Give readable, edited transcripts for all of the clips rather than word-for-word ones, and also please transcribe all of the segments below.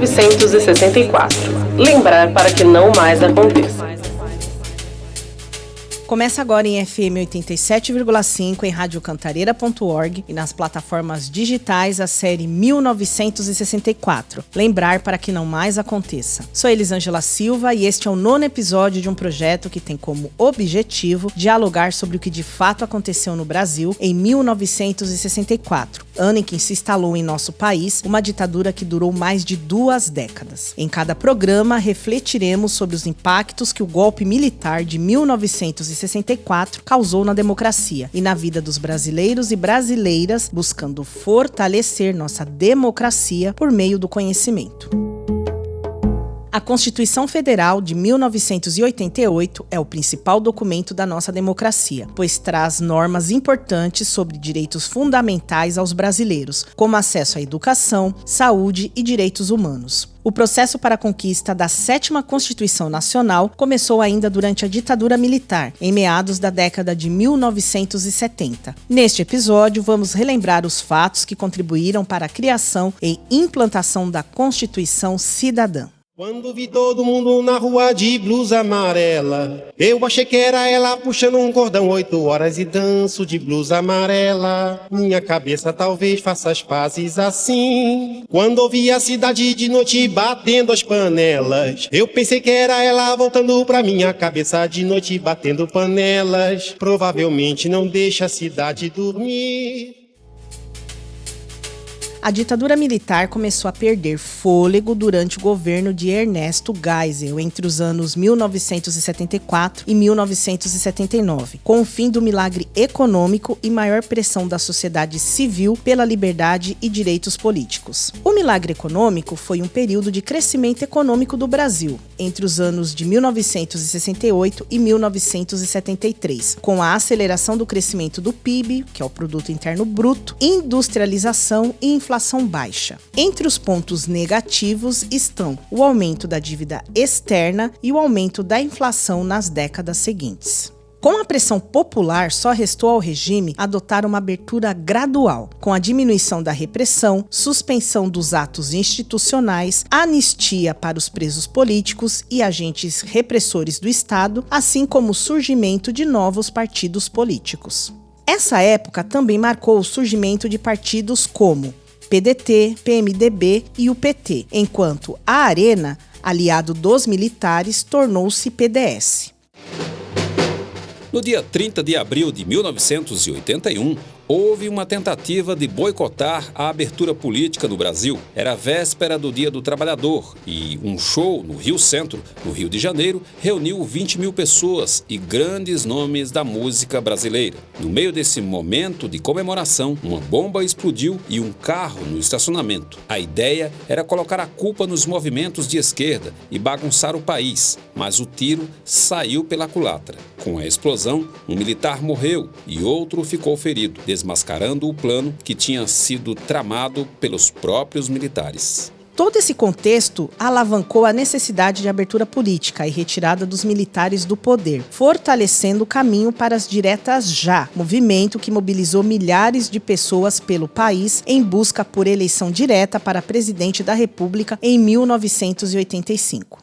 1964. Lembrar para que não mais aconteça. Começa agora em FM 87,5 em radiocantareira.org e nas plataformas digitais a série 1964. Lembrar para que não mais aconteça. Sou Elisângela Silva e este é o 9º episódio de um projeto que tem como objetivo dialogar sobre o que de fato aconteceu no Brasil em 1964, ano em que se instalou em nosso país uma ditadura que durou mais de 2 décadas. Em cada programa refletiremos sobre os impactos que o golpe militar de 1964 causou na democracia e na vida dos brasileiros e brasileiras, buscando fortalecer nossa democracia por meio do conhecimento. A Constituição Federal de 1988 é o principal documento da nossa democracia, pois traz normas importantes sobre direitos fundamentais aos brasileiros, como acesso à educação, saúde e direitos humanos. O processo para a conquista da 7ª Constituição Nacional começou ainda durante a ditadura militar, em meados da década de 1970. Neste episódio, vamos relembrar os fatos que contribuíram para a criação e implantação da Constituição Cidadã. Quando vi todo mundo na rua de blusa amarela, eu achei que era ela puxando um cordão 8 horas e danço de blusa amarela. Minha cabeça talvez faça as pazes assim. Quando ouvi a cidade de noite batendo as panelas, eu pensei que era ela voltando pra minha cabeça de noite batendo panelas. Provavelmente não deixa a cidade dormir. A ditadura militar começou a perder fôlego durante o governo de Ernesto Geisel entre os anos 1974 e 1979, com o fim do milagre econômico e maior pressão da sociedade civil pela liberdade e direitos políticos. O milagre econômico foi um período de crescimento econômico do Brasil, entre os anos de 1968 e 1973, com a aceleração do crescimento do PIB, que é o Produto Interno Bruto, industrialização e inflação baixa. Entre os pontos negativos estão o aumento da dívida externa e o aumento da inflação nas décadas seguintes. Com a pressão popular, só restou ao regime adotar uma abertura gradual, com a diminuição da repressão, suspensão dos atos institucionais, anistia para os presos políticos e agentes repressores do Estado, assim como o surgimento de novos partidos políticos. Essa época também marcou o surgimento de partidos como PDT, PMDB e o PT, enquanto a Arena, aliado dos militares, tornou-se PDS. No dia 30 de abril de 1981, houve uma tentativa de boicotar a abertura política no Brasil. Era a véspera do Dia do Trabalhador e um show no Rio Centro, no Rio de Janeiro, reuniu 20 mil pessoas e grandes nomes da música brasileira. No meio desse momento de comemoração, uma bomba explodiu e um carro no estacionamento. A ideia era colocar a culpa nos movimentos de esquerda e bagunçar o país, mas o tiro saiu pela culatra. Com a explosão, um militar morreu e outro ficou ferido, desmascarando o plano que tinha sido tramado pelos próprios militares. Todo esse contexto alavancou a necessidade de abertura política e retirada dos militares do poder, fortalecendo o caminho para as diretas já, movimento que mobilizou milhares de pessoas pelo país em busca por eleição direta para presidente da República em 1985.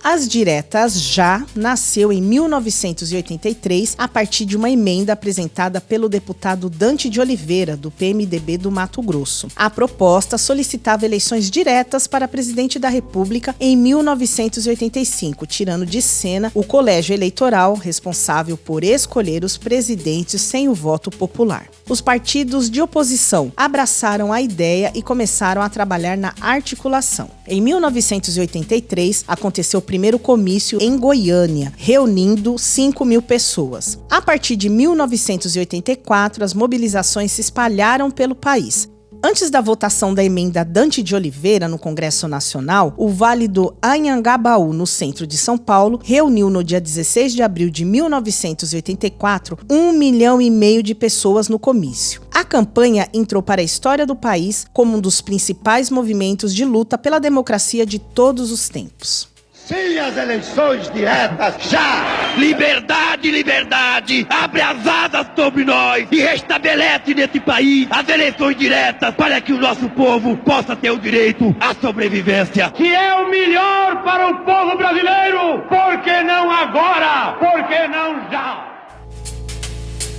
As diretas já nasceu em 1983 a partir de uma emenda apresentada pelo deputado Dante de Oliveira, do PMDB do Mato Grosso. A proposta solicitava eleições diretas para presidente da República em 1985, tirando de cena o colégio eleitoral responsável por escolher os presidentes sem o voto popular. Os partidos de oposição abraçaram a ideia e começaram a trabalhar na articulação. Em 1983, aconteceu o primeiro comício em Goiânia, reunindo 5 mil pessoas. A partir de 1984, as mobilizações se espalharam pelo país. Antes da votação da emenda Dante de Oliveira no Congresso Nacional, o Vale do Anhangabaú, no centro de São Paulo, reuniu no dia 16 de abril de 1984 1,5 milhão de pessoas no comício. A campanha entrou para a história do país como um dos principais movimentos de luta pela democracia de todos os tempos. Sim, as eleições diretas, já! Liberdade, liberdade! Abre as asas sobre nós e restabelece nesse país as eleições diretas para que o nosso povo possa ter o direito à sobrevivência. Que é o melhor para o povo brasileiro! Por que não agora? Por que não já?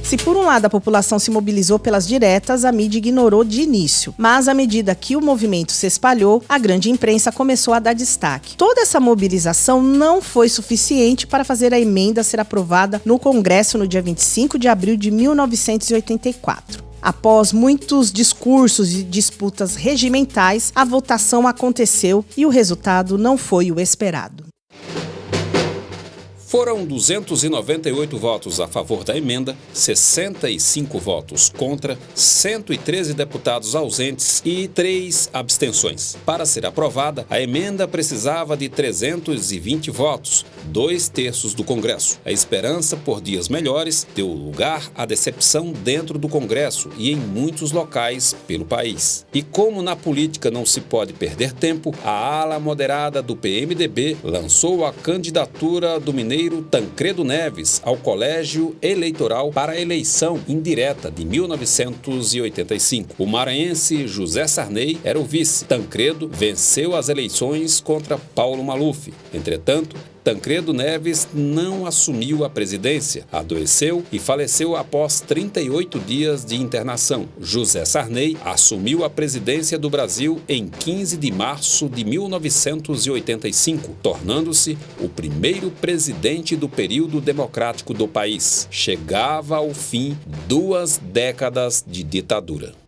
Se por um lado a população se mobilizou pelas diretas, a mídia ignorou de início. Mas à medida que o movimento se espalhou, a grande imprensa começou a dar destaque. Toda essa mobilização não foi suficiente para fazer a emenda ser aprovada no Congresso no dia 25 de abril de 1984. Após muitos discursos e disputas regimentais, a votação aconteceu e o resultado não foi o esperado. Foram 298 votos a favor da emenda, 65 votos contra, 113 deputados ausentes e 3 abstenções. Para ser aprovada, a emenda precisava de 320 votos, 2/3 do Congresso. A esperança por dias melhores deu lugar à decepção dentro do Congresso e em muitos locais pelo país. E como na política não se pode perder tempo, a ala moderada do PMDB lançou a candidatura do mineiro Tancredo Neves ao Colégio Eleitoral para a eleição indireta de 1985. O maranhense José Sarney era o vice. Tancredo venceu as eleições contra Paulo Maluf. Entretanto, Tancredo Neves não assumiu a presidência, adoeceu e faleceu após 38 dias de internação. José Sarney assumiu a presidência do Brasil em 15 de março de 1985, tornando-se o primeiro presidente do período democrático do país. Chegava ao fim 2 décadas de ditadura.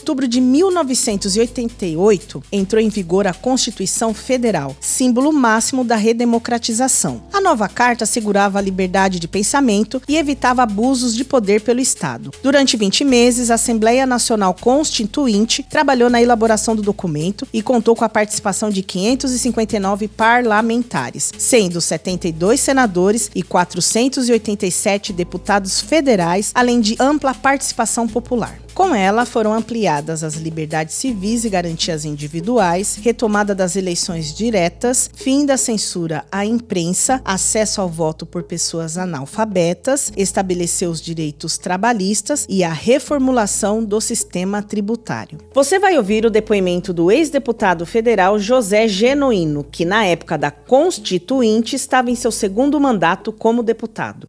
Em outubro de 1988, entrou em vigor a Constituição Federal, símbolo máximo da redemocratização. A nova carta assegurava a liberdade de pensamento e evitava abusos de poder pelo Estado. Durante 20 meses, a Assembleia Nacional Constituinte trabalhou na elaboração do documento e contou com a participação de 559 parlamentares, sendo 72 senadores e 487 deputados federais, além de ampla participação popular. Com ela, foram ampliadas as liberdades civis e garantias individuais, retomada das eleições diretas, fim da censura à imprensa, acesso ao voto por pessoas analfabetas, estabeleceu os direitos trabalhistas e a reformulação do sistema tributário. Você vai ouvir o depoimento do ex-deputado federal José Genuíno, que na época da Constituinte estava em seu segundo mandato como deputado.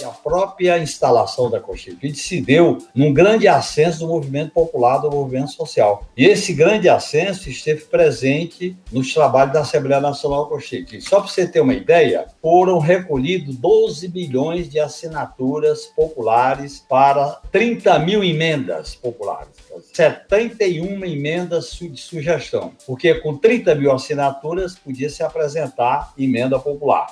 A própria instalação da Constituinte se deu num grande ascenso do movimento popular, do movimento social. E esse grande ascenso esteve presente nos trabalhos da Assembleia Nacional Constituinte. Só para você ter uma ideia, foram recolhidos 12 milhões de assinaturas populares para 30 mil emendas populares. 71 emendas de sugestão, porque com 30 mil assinaturas podia se apresentar emenda popular.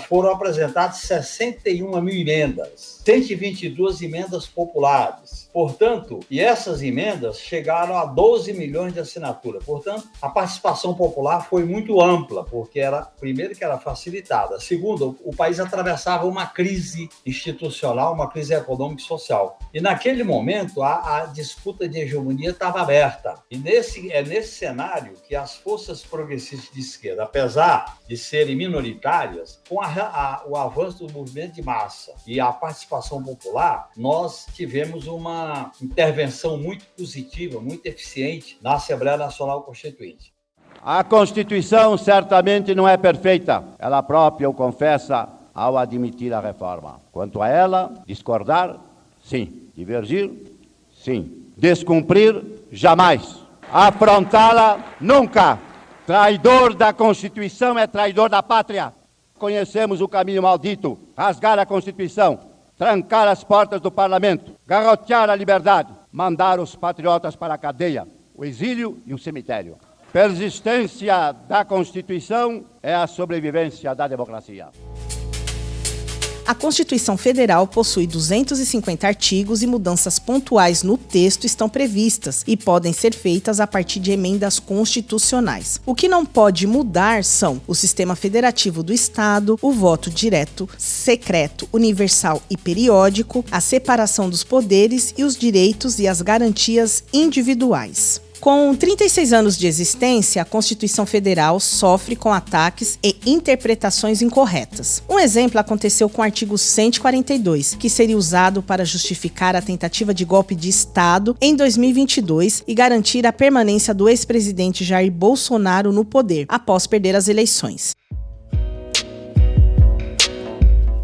Foram apresentadas 61 mil emendas, 122 emendas populares. Portanto, e essas emendas chegaram a 12 milhões de assinaturas. Portanto, a participação popular foi muito ampla, porque primeiro que era facilitada, segundo, o país atravessava uma crise institucional, uma crise econômica e social. E naquele momento, a disputa de hegemonia estava aberta. E é nesse cenário que as forças progressistas de esquerda, apesar de serem minoritárias, com o avanço do movimento de massa e a participação popular, nós tivemos uma intervenção muito positiva, muito eficiente na Assembleia Nacional Constituinte. A Constituição certamente não é perfeita. Ela própria o confessa ao admitir a reforma. Quanto a ela, discordar, sim. Divergir, sim. Descumprir, jamais. Afrontá-la, nunca. Traidor da Constituição é traidor da pátria. Conhecemos o caminho maldito. Rasgar a Constituição, trancar as portas do parlamento, garrotear a liberdade, mandar os patriotas para a cadeia, o exílio e um cemitério. Persistência da Constituição é a sobrevivência da democracia. A Constituição Federal possui 250 artigos e mudanças pontuais no texto estão previstas e podem ser feitas a partir de emendas constitucionais. O que não pode mudar são o sistema federativo do Estado, o voto direto, secreto, universal e periódico, a separação dos poderes e os direitos e as garantias individuais. Com 36 anos de existência, a Constituição Federal sofre com ataques e interpretações incorretas. Um exemplo aconteceu com o artigo 142, que seria usado para justificar a tentativa de golpe de Estado em 2022 e garantir a permanência do ex-presidente Jair Bolsonaro no poder, após perder as eleições.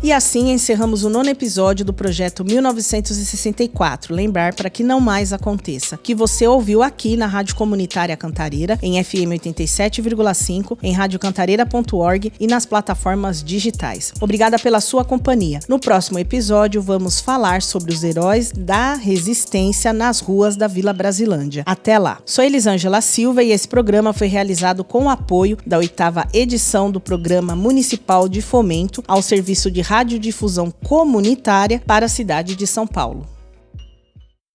E assim encerramos o 9º episódio do projeto 1964. Lembrar para que não mais aconteça, que você ouviu aqui na Rádio Comunitária Cantareira, em FM 87,5, em radiocantareira.org e nas plataformas digitais. Obrigada pela sua companhia. No próximo episódio vamos falar sobre os heróis da resistência nas ruas da Vila Brasilândia. Até lá. Sou Elisângela Silva e esse programa foi realizado com o apoio da 8ª edição do Programa Municipal de Fomento ao Serviço de Radiodifusão Comunitária para a cidade de São Paulo.